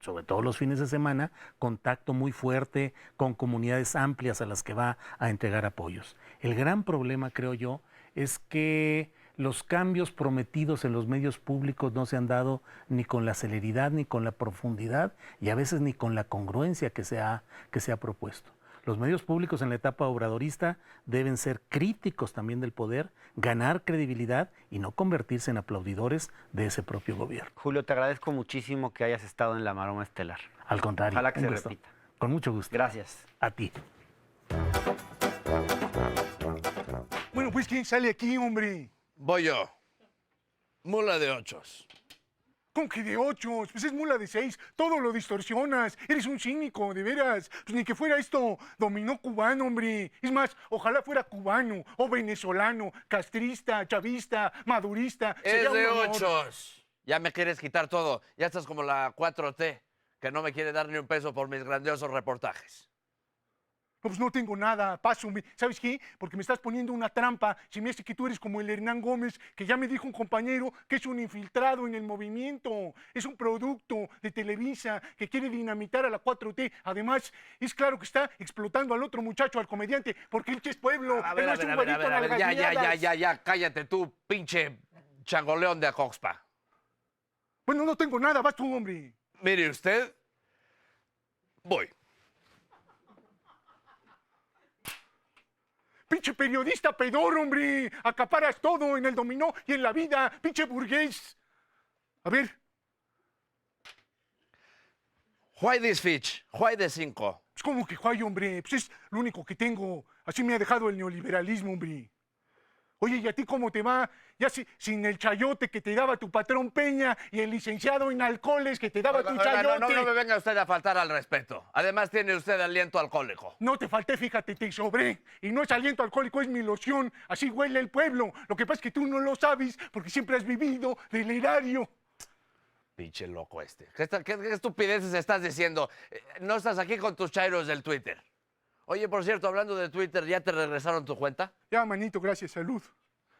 sobre todo los fines de semana, contacto muy fuerte con comunidades amplias a las que va a entregar apoyos. El gran problema, creo yo, es que los cambios prometidos en los medios públicos no se han dado ni con la celeridad, ni con la profundidad, y a veces ni con la congruencia que se ha propuesto. Los medios públicos en la etapa obradorista deben ser críticos también del poder, ganar credibilidad y no convertirse en aplaudidores de ese propio gobierno. Julio, te agradezco muchísimo que hayas estado en La Maroma Estelar. Al contrario. Ojalá que se gusto. repita. Con mucho gusto. Gracias. A ti. Bueno, pues, ¿quién sale aquí, hombre? Voy yo. Mula de 8. ¿Cómo que de 8? Pues es mula de 6. Todo lo distorsionas. Eres un cínico, de veras. Pues ni que fuera esto dominó cubano, hombre. Es más, ojalá fuera cubano o venezolano, castrista, chavista, madurista. Es de 8. Ya me quieres quitar todo. Ya estás como la 4T, que no me quiere dar ni un peso por mis grandiosos reportajes. Pues no tengo nada, paso. ¿Sabes qué? Porque me estás poniendo una trampa. Se me hace que tú eres como el Hernán Gómez, que ya me dijo un compañero que es un infiltrado en el movimiento. Es un producto de Televisa que quiere dinamitar a la 4T. Además, es claro que está explotando al otro muchacho, al comediante, porque él que es pueblo. A ver, ya, cállate tú, pinche changoleón de Acoxpa. Bueno, no tengo nada, vas tú, hombre. Mire usted, voy. Pinche periodista pedor, hombre. Acaparas todo en el dominó y en la vida. Pinche burgués. A ver. Why this fish? Why the 5? Pues como que why, hombre. Pues es lo único que tengo. Así me ha dejado el neoliberalismo, hombre. Oye, ¿y a ti cómo te va? Ya sin el chayote que te daba tu patrón Peña y el licenciado en alcoholes que te daba tu chayote. No me venga usted a faltar al respeto. Además tiene usted aliento alcohólico. No te falté, fíjate, te sobré. Y no es aliento alcohólico, es mi loción. Así huele el pueblo. Lo que pasa es que tú no lo sabes porque siempre has vivido del erario. Pinche loco este. ¿Qué estupideces estás diciendo? No estás aquí con tus chairos del Twitter. Oye, por cierto, hablando de Twitter, ¿ya te regresaron tu cuenta? Ya, manito, gracias, salud.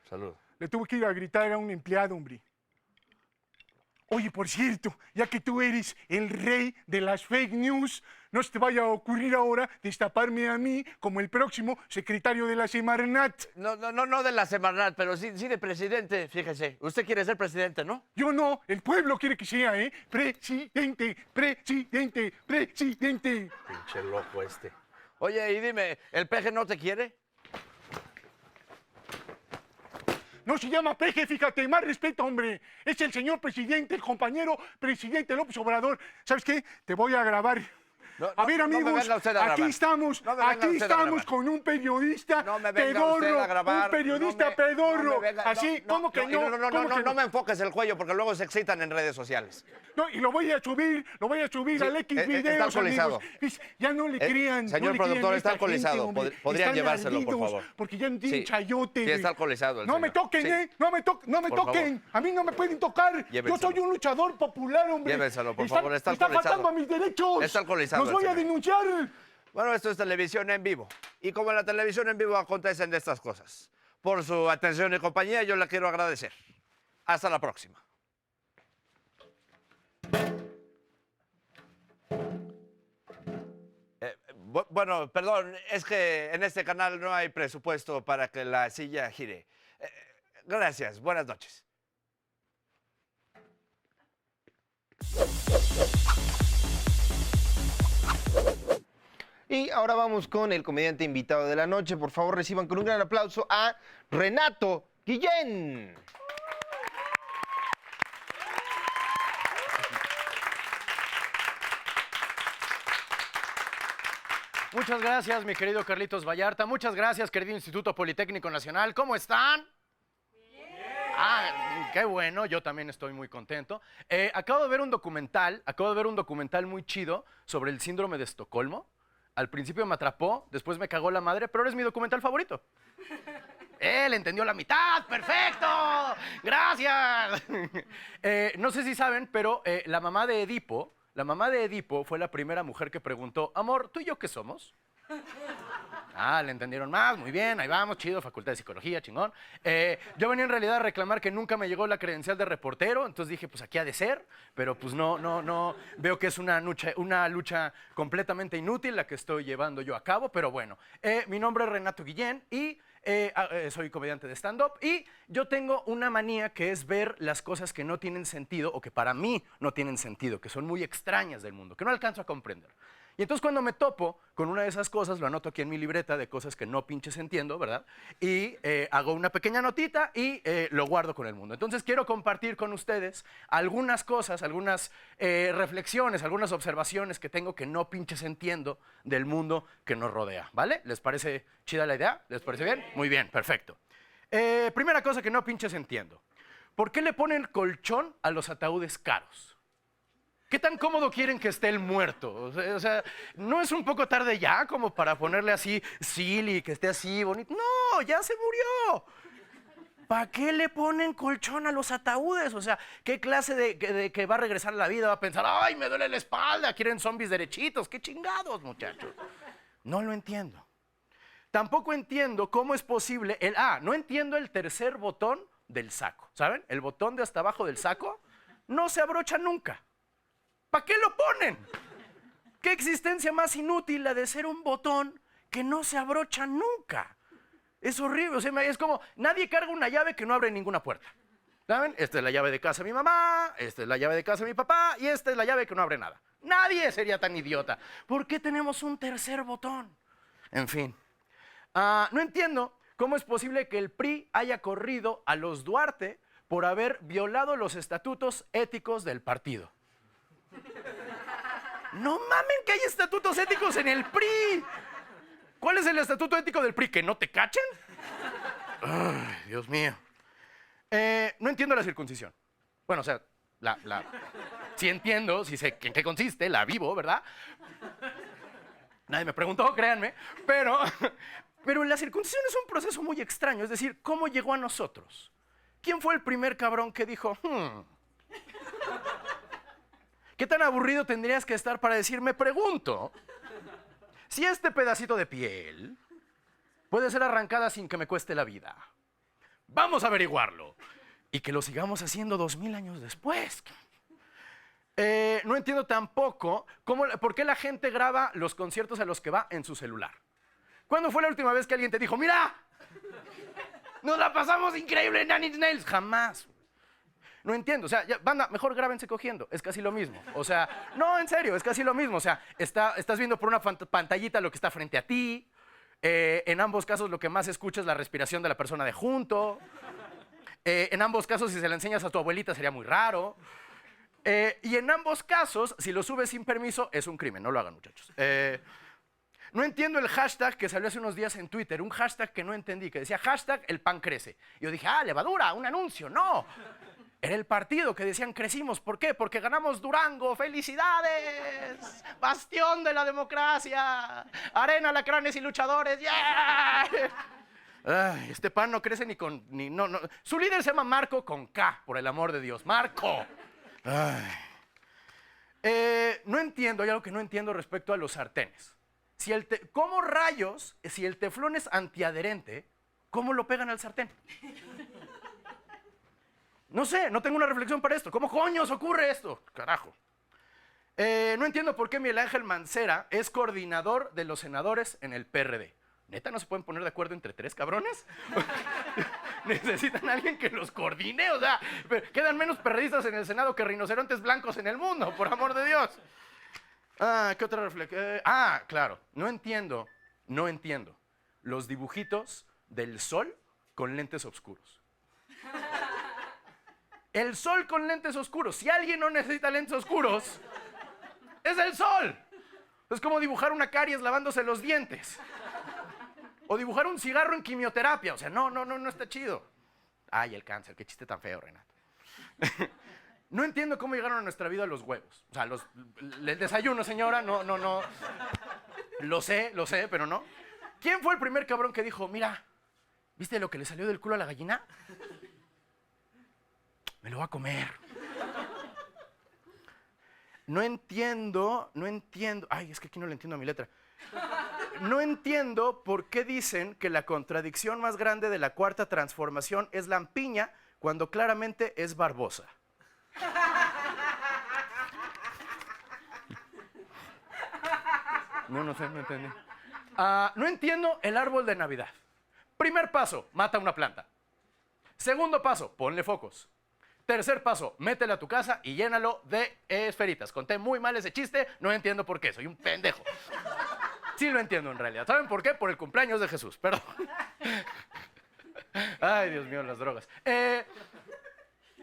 Salud. Le tuve que ir a gritar a un empleado, hombre. Oye, por cierto, ya que tú eres el rey de las fake news, no se te vaya a ocurrir ahora destaparme a mí como el próximo secretario de la Semarnat. No de la Semarnat, pero sí de presidente, fíjese. Usted quiere ser presidente, ¿no? Yo no, el pueblo quiere que sea, ¿eh? Presidente. Pinche loco este. Oye, y dime, ¿el peje no te quiere? No se llama peje, fíjate, más respeto, hombre. Es el señor presidente, el compañero presidente López Obrador. ¿Sabes qué? Te voy a grabar. A ver, amigos, aquí estamos con un periodista pedorro, un periodista pedorro. Así, ¿cómo que no? No me enfoques el cuello porque luego se excitan en redes sociales. No, y lo voy a subir al X videos, está alcoholizado. Amigos. Ya no le crean. Señor productor, está alcoholizado. Podrían llevárselo, por favor. Porque ya no tienen chayote. Sí, está alcoholizado. No me toquen, no me toquen. A mí no me pueden tocar. Yo soy un luchador popular, hombre. Llévenselo, por favor, está alcoholizado. Está faltando a mis derechos. Está alcoholizado. Los voy a denunciar. Bueno, esto es televisión en vivo. Y como en la televisión en vivo acontecen de estas cosas. Por su atención y compañía, yo le quiero agradecer. Hasta la próxima. Bueno, perdón, es que en este canal no hay presupuesto para que la silla gire. Gracias, buenas noches. Y ahora vamos con el comediante invitado de la noche. Por favor, reciban con un gran aplauso a Renato Guillén. Muchas gracias, mi querido Carlitos Vallarta. Muchas gracias, querido Instituto Politécnico Nacional. ¿Cómo están? Ah, qué bueno, yo también estoy muy contento. Acabo de ver un documental muy chido sobre el síndrome de Estocolmo. Al principio me atrapó, después me cagó la madre, pero es mi documental favorito. Él entendió la mitad, perfecto, gracias. No sé si saben, pero la mamá de Edipo fue la primera mujer que preguntó, amor, ¿tú y yo qué somos? Ah, le entendieron más, muy bien, ahí vamos, chido, Facultad de Psicología, chingón. Yo venía en realidad a reclamar que nunca me llegó la credencial de reportero, entonces dije, pues aquí ha de ser, pero pues no, veo que es una lucha completamente inútil la que estoy llevando yo a cabo, pero bueno. Mi nombre es Renato Guillén y soy comediante de stand-up y yo tengo una manía que es ver las cosas que no tienen sentido o que para mí no tienen sentido, que son muy extrañas del mundo, que no alcanzo a comprender. Y entonces cuando me topo con una de esas cosas, lo anoto aquí en mi libreta de cosas que no pinches entiendo, ¿verdad? Y hago una pequeña notita y lo guardo con el mundo. Entonces quiero compartir con ustedes algunas cosas, algunas reflexiones, algunas observaciones que tengo que no pinches entiendo del mundo que nos rodea, ¿vale? ¿Les parece chida la idea? ¿Les parece bien? Muy bien, perfecto. Primera cosa que no pinches entiendo. ¿Por qué le ponen colchón a los ataúdes caros? ¿Qué tan cómodo quieren que esté el muerto? O sea, ¿no es un poco tarde ya como para ponerle así silly, que esté así bonito? No, ya se murió. ¿Para qué le ponen colchón a los ataúdes? O sea, ¿qué clase de que va a regresar a la vida va a pensar, ay, me duele la espalda, quieren zombies derechitos? ¡Qué chingados, muchachos! No lo entiendo. Tampoco entiendo cómo es posible no entiendo el tercer botón del saco. ¿Saben? El botón de hasta abajo del saco no se abrocha nunca. ¿Para qué lo ponen? ¿Qué existencia más inútil la de ser un botón que no se abrocha nunca? Es horrible, o sea, es como, nadie carga una llave que no abre ninguna puerta. ¿Saben? Esta es la llave de casa de mi mamá, esta es la llave de casa de mi papá y esta es la llave que no abre nada. Nadie sería tan idiota. ¿Por qué tenemos un tercer botón? En fin. No entiendo cómo es posible que el PRI haya corrido a los Duarte por haber violado los estatutos éticos del partido. No mamen que hay estatutos éticos en el PRI. ¿Cuál es el estatuto ético del PRI? ¿Que no te cachen? Ay, Dios mío. No entiendo la circuncisión. Bueno, o sea, sí entiendo, sí sé en qué consiste, la vivo, ¿verdad? Nadie me preguntó, créanme, pero la circuncisión es un proceso muy extraño, es decir, ¿cómo llegó a nosotros? ¿Quién fue el primer cabrón que dijo, ¿qué tan aburrido tendrías que estar para decir, me pregunto, si este pedacito de piel puede ser arrancada sin que me cueste la vida? Vamos a averiguarlo. Y que lo sigamos haciendo 2000 años después. No entiendo tampoco por qué la gente graba los conciertos a los que va en su celular. ¿Cuándo fue la última vez que alguien te dijo, mira, nos la pasamos increíble en Nine Inch Nails? Jamás. No entiendo. O sea, banda, mejor grábense cogiendo. Es casi lo mismo. O sea, no, en serio, es casi lo mismo. O sea, estás viendo por una pantallita lo que está frente a ti. En ambos casos lo que más escuchas es la respiración de la persona de junto. En ambos casos, si se la enseñas a tu abuelita sería muy raro. Y en ambos casos, si lo subes sin permiso, es un crimen. No lo hagan, muchachos. No entiendo el hashtag que salió hace unos días en Twitter. Un hashtag que no entendí, que decía hashtag el pan crece. Y yo dije, levadura, un anuncio. No. Era el partido que decían crecimos. ¿Por qué? Porque ganamos Durango. ¡Felicidades! Bastión de la democracia. Arena, alacranes y luchadores. ¡Yeah! Ay, este pan no crece ni con... no. Su líder se llama Marco con K, por el amor de Dios. ¡Marco! Ay. No entiendo, hay algo que no entiendo respecto a los sartenes. ¿Cómo rayos, si el teflón es antiadherente, cómo lo pegan al sartén? No sé, no tengo una reflexión para esto. ¿Cómo coños ocurre esto? Carajo. No entiendo por qué Miguel Ángel Mancera es coordinador de los senadores en el PRD. ¿Neta no se pueden poner de acuerdo entre tres cabrones? ¿Necesitan a alguien que los coordine? O sea, quedan menos perredistas en el Senado que rinocerontes blancos en el mundo, por amor de Dios. ¿Qué otra reflexión? Claro, no entiendo los dibujitos del sol con lentes oscuros. El sol con lentes oscuros. Si alguien no necesita lentes oscuros, es el sol. Es como dibujar una caries lavándose los dientes. O dibujar un cigarro en quimioterapia. O sea, no está chido. Ay, el cáncer, qué chiste tan feo, Renato. No entiendo cómo llegaron a nuestra vida los huevos. O sea, el desayuno, señora, no. Lo sé, pero no. ¿Quién fue el primer cabrón que dijo, mira, ¿viste lo que le salió del culo a la gallina? Me lo va a comer. No entiendo. Ay, es que aquí no le entiendo a mi letra. No entiendo por qué dicen que la contradicción más grande de la cuarta transformación es Lampiña cuando claramente es Barbosa. No sé, no entendí. No entiendo el árbol de Navidad. Primer paso, mata una planta. Segundo paso, ponle focos. Tercer paso, métele a tu casa y llénalo de esferitas. Conté muy mal ese chiste, no entiendo por qué, soy un pendejo. Sí lo entiendo en realidad. ¿Saben por qué? Por el cumpleaños de Jesús, perdón. Ay, Dios mío, las drogas.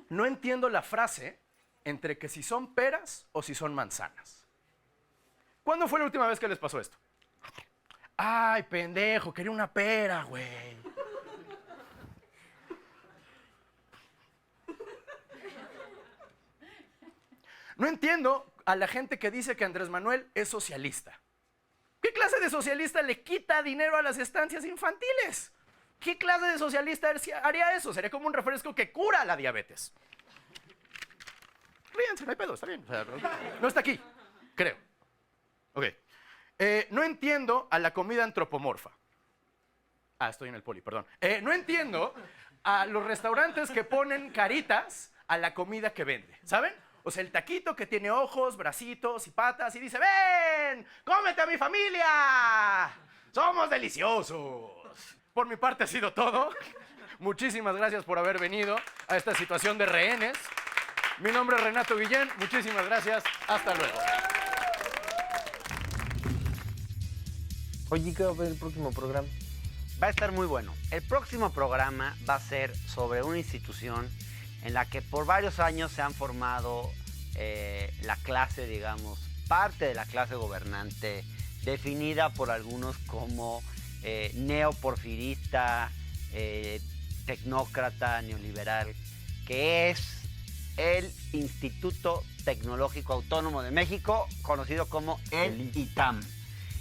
No entiendo la frase entre que si son peras o si son manzanas. ¿Cuándo fue la última vez que les pasó esto? Ay, pendejo, quería una pera, güey. No entiendo a la gente que dice que Andrés Manuel es socialista. ¿Qué clase de socialista le quita dinero a las estancias infantiles? ¿Qué clase de socialista haría eso? Sería como un refresco que cura la diabetes. Ríense, no hay pedo, está bien. O sea, no está aquí, creo. Ok. No entiendo a la comida antropomorfa. Estoy en el poli, perdón. No entiendo a los restaurantes que ponen caritas a la comida que vende, ¿saben? O sea, el taquito que tiene ojos, bracitos y patas y dice, ¡ven! ¡Cómete a mi familia! ¡Somos deliciosos! Por mi parte ha sido todo. muchísimas gracias por haber venido a esta situación de rehenes. Mi nombre es Renato Guillén, muchísimas gracias, hasta luego. Oye, ¿qué va a ver el próximo programa? Va a estar muy bueno. El próximo programa va a ser sobre una institución en la que por varios años se han formado la clase, digamos, parte de la clase gobernante, definida por algunos como neoporfirista, tecnócrata, neoliberal, que es el Instituto Tecnológico Autónomo de México, conocido como el ITAM.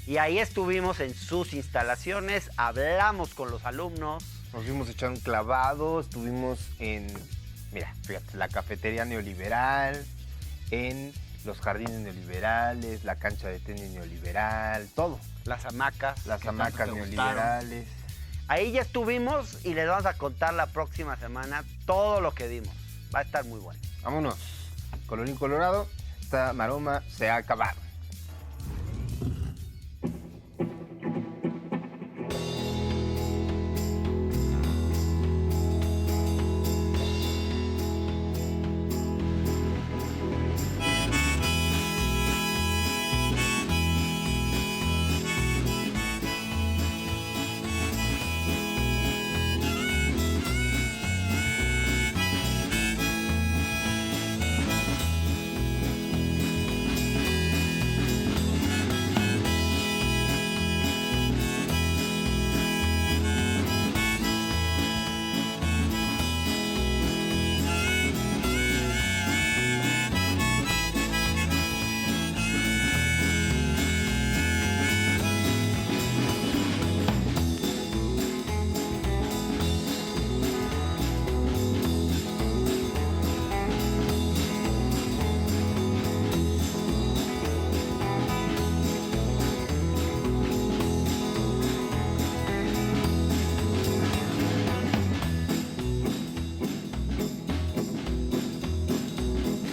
Y ahí estuvimos en sus instalaciones, hablamos con los alumnos. Nos fuimos a echar un clavado, estuvimos en, mira, fíjate, la cafetería neoliberal, en los jardines neoliberales, la cancha de tenis neoliberal, todo. Las hamacas. Las hamacas neoliberales. Ahí ya estuvimos y les vamos a contar la próxima semana todo lo que vimos. Va a estar muy bueno. Vámonos. Colorín colorado, esta maroma se ha acabado.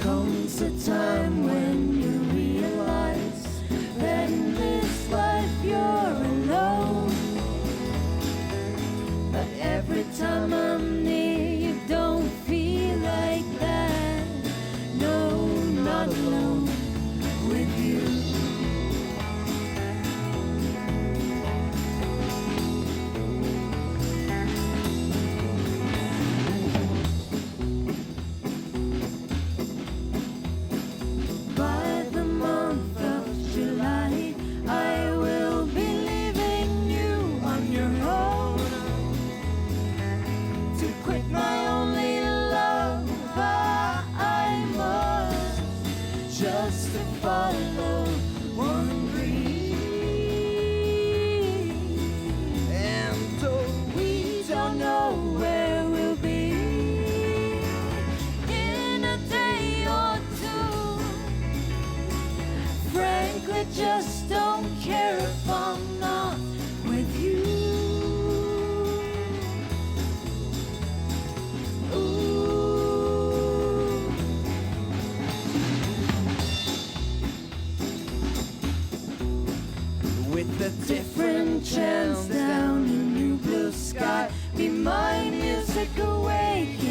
Comes a time when you realize that in this life you're alone. But every time I'm near you don't feel like that. No, not alone with you. By the month of July, I will be leaving you on your own. To quit my only love, I must just to follow one breeze. And though we don't know where we'll be in a day or two, frankly, just don't care if I'm not with you. Ooh. With a different chance down in new blue sky, be my music awake.